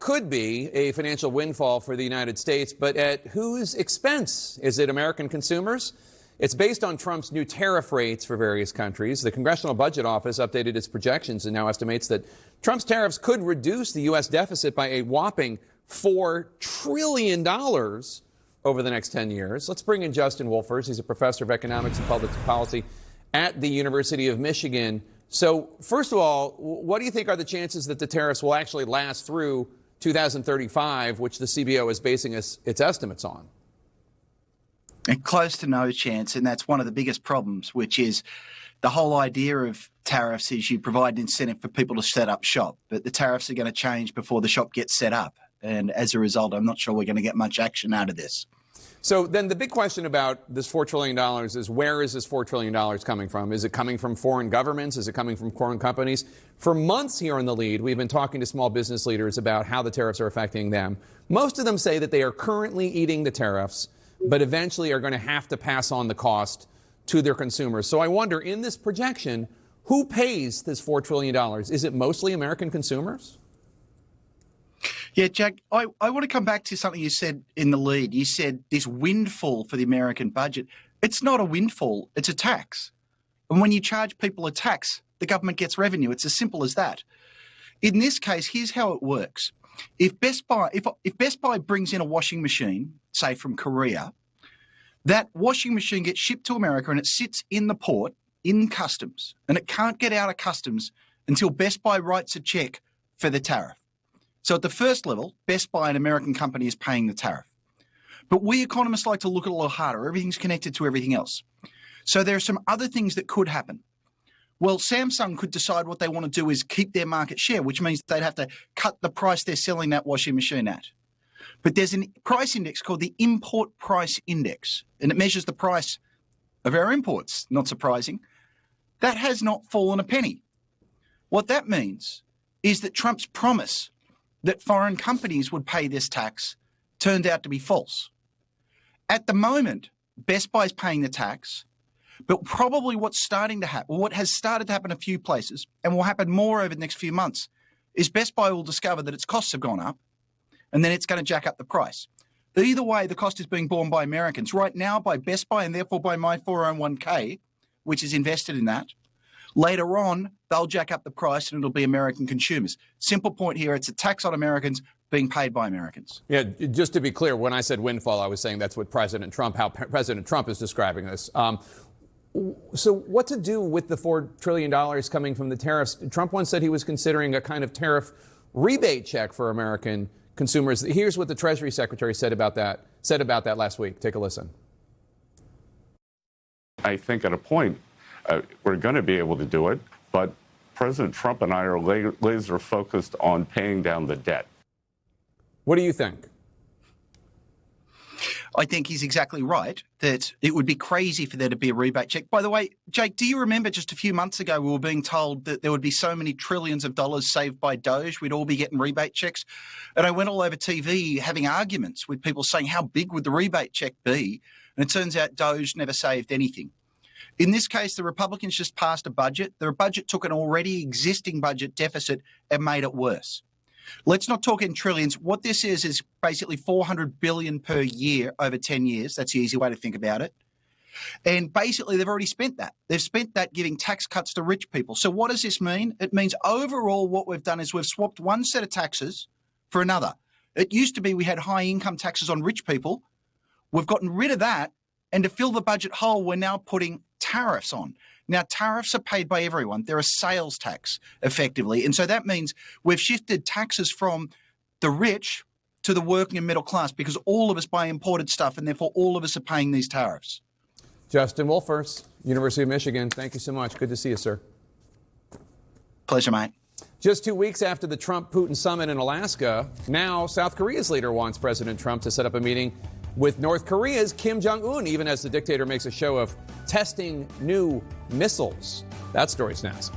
could be a financial windfall for the United States, but at whose expense? Is it American consumers? It's based on Trump's new tariff rates for various countries. The Congressional Budget Office updated its projections and now estimates that Trump's tariffs could reduce the U.S. deficit by a whopping $4 trillion over the next 10 years. Let's bring in Justin Wolfers. He's a professor of economics and public policy at the University of Michigan. So, first of all, what do you think are the chances that the tariffs will actually last through 2035, which the CBO is basing its estimates on? And close to no chance, and that's one of the biggest problems, which is the whole idea of tariffs is you provide an incentive for people to set up shop, but the tariffs are going to change before the shop gets set up. And as a result, I'm not sure we're going to get much action out of this. So then the big question about this $4 trillion is, where is this $4 trillion coming from? Is it coming from foreign governments? Is it coming from foreign companies? For months here on The Lead, we've been talking to small business leaders about how the tariffs are affecting them. Most of them say that they are currently eating the tariffs, but eventually are going to have to pass on the cost to their consumers. So I wonder, in this projection, who pays this $4 trillion? Is it mostly American consumers? Yeah, Jack, I want to come back to something you said in The Lead. You said this windfall for the American budget. It's not a windfall, it's a tax. And when you charge people a tax, the government gets revenue. It's as simple as that. In this case, here's how it works. If Best Buy brings in a washing machine, say from Korea, that washing machine gets shipped to America and it sits in the port in customs, and it can't get out of customs until Best Buy writes a check for the tariff. So at the first level, Best Buy, an American company, is paying the tariff. But we economists like to look at it a little harder. Everything's connected to everything else. So there are some other things that could happen. Well, Samsung could decide what they want to do is keep their market share, which means they'd have to cut the price they're selling that washing machine at. But there's a price index called the Import Price Index, and it measures the price of our imports, not surprising. That has not fallen a penny. What that means is that Trump's promise that foreign companies would pay this tax turned out to be false. At the moment, Best Buy is paying the tax, but probably what's starting to happen, what has started to happen a few places, and will happen more over the next few months, is Best Buy will discover that its costs have gone up, and then it's going to jack up the price. Either way, the cost is being borne by Americans. Right now, by Best Buy, and therefore by my 401k, which is invested in that. Later on, they'll jack up the price and it'll be American consumers. Simple point here, it's a tax on Americans being paid by Americans. Yeah, just to be clear, when I said windfall, I was saying that's what President Trump is describing this. So what to do with the $4 trillion coming from the tariffs? Trump once said he was considering a kind of tariff rebate check for American consumers. Here's what the Treasury Secretary said about that last week. Take a listen. I think at a point, we're going to be able to do it, but President Trump and I are laser focused on paying down the debt. What do you think? I think he's exactly right that it would be crazy for there to be a rebate check. By the way, Jake, do you remember just a few months ago we were being told that there would be so many trillions of dollars saved by Doge, we'd all be getting rebate checks? And I went all over TV having arguments with people saying how big would the rebate check be? And it turns out Doge never saved anything. In this case, the Republicans just passed a budget. The budget took an already existing budget deficit and made it worse. Let's not talk in trillions. What this is basically $400 billion per year over 10 years. That's the easy way to think about it. And basically, they've already spent that. They've spent that giving tax cuts to rich people. So what does this mean? It means overall what we've done is we've swapped one set of taxes for another. It used to be we had high income taxes on rich people. We've gotten rid of that. And to fill the budget hole, we're now putting tariffs on. Now, tariffs are paid by everyone. They're a sales tax, effectively. And so that means we've shifted taxes from the rich to the working and middle class because all of us buy imported stuff and therefore all of us are paying these tariffs. Justin Wolfers, University of Michigan, thank you so much. Good to see you, sir. Pleasure, mate. Just 2 weeks after the Trump-Putin summit in Alaska, now South Korea's leader wants President Trump to set up a meeting with North Korea's Kim Jong-un, even as the dictator makes a show of testing new missiles. That story's next.